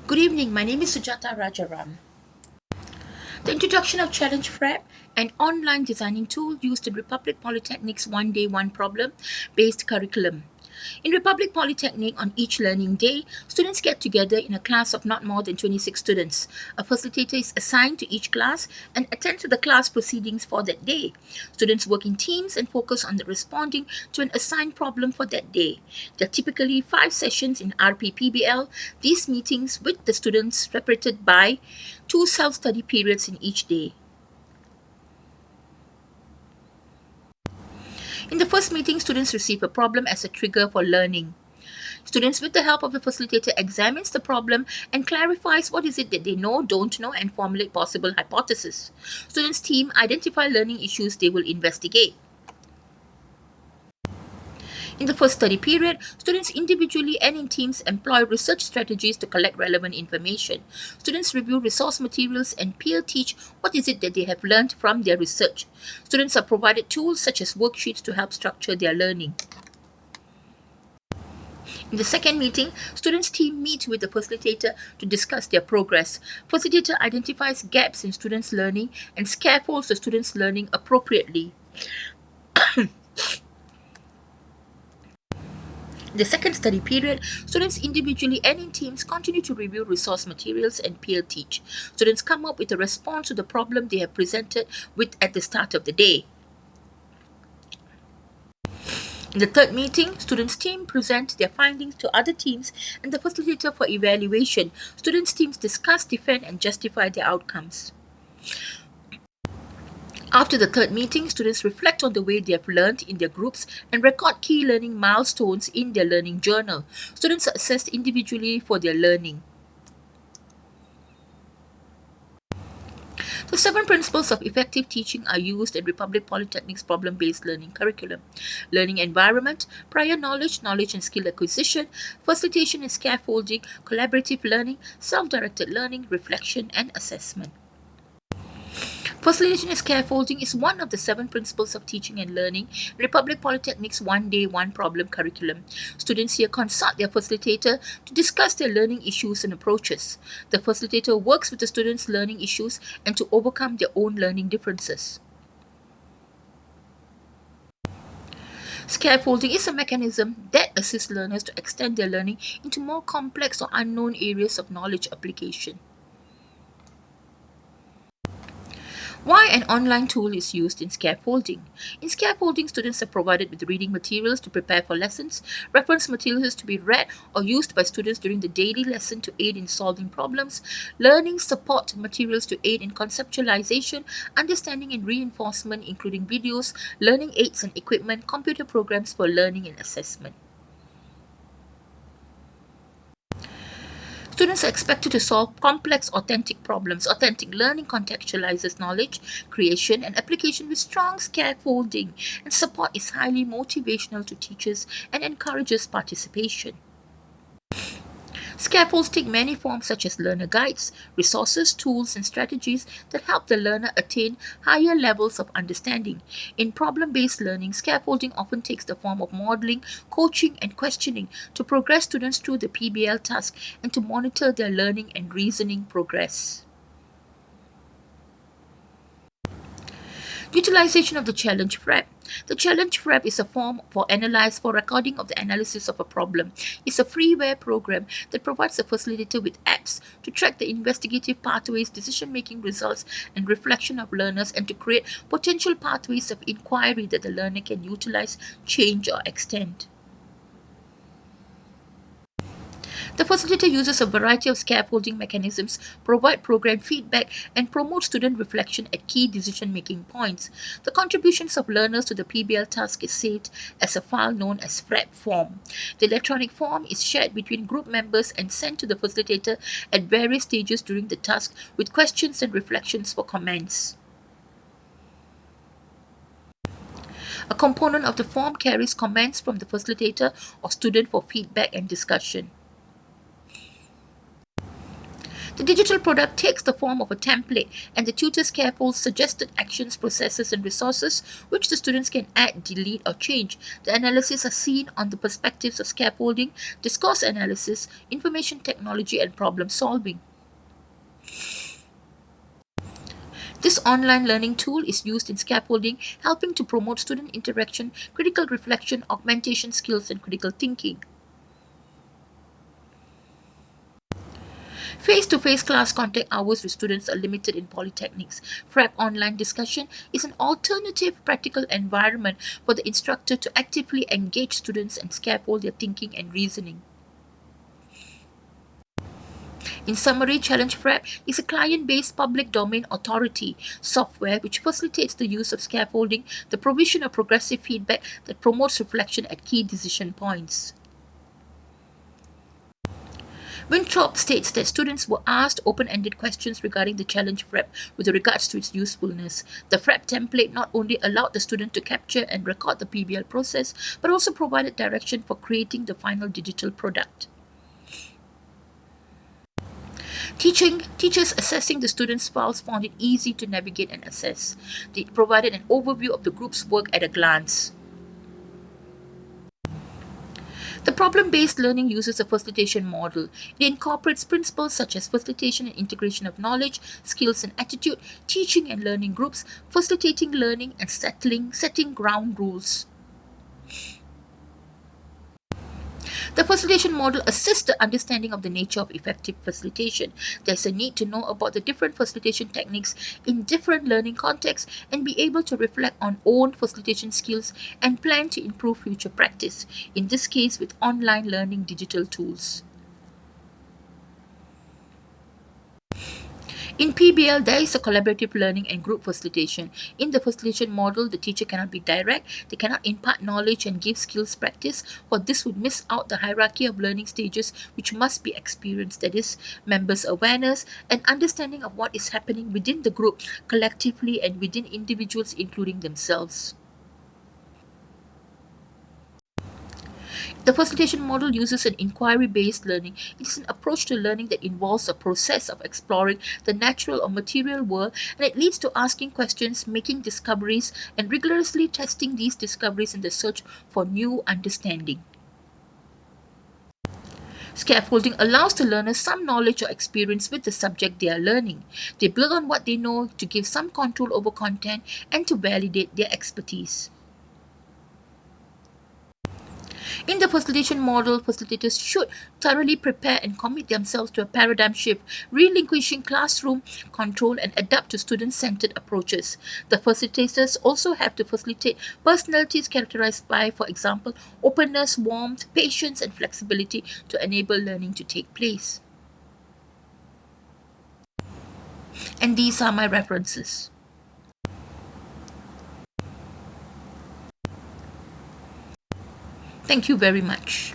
Good evening, my name is Sujata Rajaram. The introduction of Challenge FRAP, an online designing tool used in Republic Polytechnic's One Day One Problem based curriculum. In Republic Polytechnic, on each learning day, students get together in a class of not more than 26 students. A facilitator is assigned to each class and attends to the class proceedings for that day. Students work in teams and focus on responding to an assigned problem for that day. There are typically 5 sessions in RPPBL, these meetings with the students separated by 2 self-study periods in each day. In the first meeting, students receive a problem as a trigger for learning. Students, with the help of the facilitator, examines the problem and clarifies what is it that they know, don't know, and formulate possible hypotheses. Students' team identify learning issues they will investigate. In the first study period, students individually and in teams employ research strategies to collect relevant information. Students review resource materials and peer teach what is it that they have learned from their research. Students are provided tools such as worksheets to help structure their learning. In the second meeting, students' team meet with the facilitator to discuss their progress. Facilitator identifies gaps in students' learning and scaffolds the students' learning appropriately. In the second study period, students individually and in teams continue to review resource materials and peer teach. Students come up with a response to the problem they have presented with at the start of the day. In the third meeting, students' team present their findings to other teams and the facilitator for evaluation. Students' teams discuss, defend, and justify their outcomes. After the third meeting, students reflect on the way they have learned in their groups and record key learning milestones in their learning journal. Students are assessed individually for their learning. The 7 principles of effective teaching are used in Republic Polytechnic's problem-based learning curriculum. Learning environment, prior knowledge, knowledge and skill acquisition, facilitation and scaffolding, collaborative learning, self-directed learning, reflection and assessment. Facilitation and scaffolding is one of the 7 principles of teaching and learning in Republic Polytechnic's One Day One Problem curriculum. Students here consult their facilitator to discuss their learning issues and approaches. The facilitator works with the students' learning issues and to overcome their own learning differences. Scaffolding is a mechanism that assists learners to extend their learning into more complex or unknown areas of knowledge application. Why an online tool is used in scaffolding. In scaffolding, students are provided with reading materials to prepare for lessons, reference materials to be read or used by students during the daily lesson to aid in solving problems, learning support materials to aid in conceptualization, understanding and reinforcement, including videos, learning aids and equipment, computer programs for learning and assessment. Students are expected to solve complex authentic problems. Authentic learning contextualizes knowledge, creation, and application with strong scaffolding, and support is highly motivational to teachers and encourages participation. Scaffolds take many forms such as learner guides, resources, tools, and strategies that help the learner attain higher levels of understanding. In problem-based learning, scaffolding often takes the form of modeling, coaching, and questioning to progress students through the PBL task and to monitor their learning and reasoning progress. Utilization of the challenge FRAP. The challenge FRAP is a form for recording of the analysis of a problem. It's a freeware program that provides the facilitator with apps to track the investigative pathways, decision-making results, and reflection of learners, and to create potential pathways of inquiry that the learner can utilize, change, or extend. The facilitator uses a variety of scaffolding mechanisms, provide program feedback, and promote student reflection at key decision-making points. The contributions of learners to the PBL task is saved as a file known as FRAP form. The electronic form is shared between group members and sent to the facilitator at various stages during the task with questions and reflections for comments. A component of the form carries comments from the facilitator or student for feedback and discussion. The digital product takes the form of a template, and the tutor scaffolds suggested actions, processes, and resources which the students can add, delete, or change. The analyses are seen on the perspectives of scaffolding, discourse analysis, information technology, and problem solving. This online learning tool is used in scaffolding, helping to promote student interaction, critical reflection, augmentation skills, and critical thinking. Face-to-face class contact hours with students are limited in polytechnics. FRAP online discussion is an alternative practical environment for the instructor to actively engage students and scaffold their thinking and reasoning. In summary, Challenge FRAP is a client-based public domain authority software which facilitates the use of scaffolding, the provision of progressive feedback that promotes reflection at key decision points. Winthrop states that students were asked open-ended questions regarding the challenge FRAP with regards to its usefulness. The FRAP template not only allowed the student to capture and record the PBL process, but also provided direction for creating the final digital product. Teachers assessing the students' files found it easy to navigate and assess. They provided an overview of the group's work at a glance. The problem-based learning uses a facilitation model. It incorporates principles such as facilitation and integration of knowledge, skills and attitude, teaching and learning groups, facilitating learning, and setting ground rules. The facilitation model assists the understanding of the nature of effective facilitation. There's a need to know about the different facilitation techniques in different learning contexts and be able to reflect on own facilitation skills and plan to improve future practice, in this case with online learning digital tools. In PBL, there is a collaborative learning and group facilitation. In the facilitation model, the teacher cannot be direct, they cannot impart knowledge and give skills practice, for this would miss out the hierarchy of learning stages which must be experienced, that is, members' awareness and understanding of what is happening within the group, collectively and within individuals including themselves. The facilitation model uses an inquiry-based learning. It is an approach to learning that involves a process of exploring the natural or material world, and it leads to asking questions, making discoveries, and rigorously testing these discoveries in the search for new understanding. Scaffolding allows the learner some knowledge or experience with the subject they are learning. They build on what they know to give some control over content and to validate their expertise. In the facilitation model, facilitators should thoroughly prepare and commit themselves to a paradigm shift, relinquishing classroom control and adapt to student-centered approaches. The facilitators also have to facilitate personalities characterized by, for example, openness, warmth, patience, and flexibility to enable learning to take place. And these are my references. Thank you very much.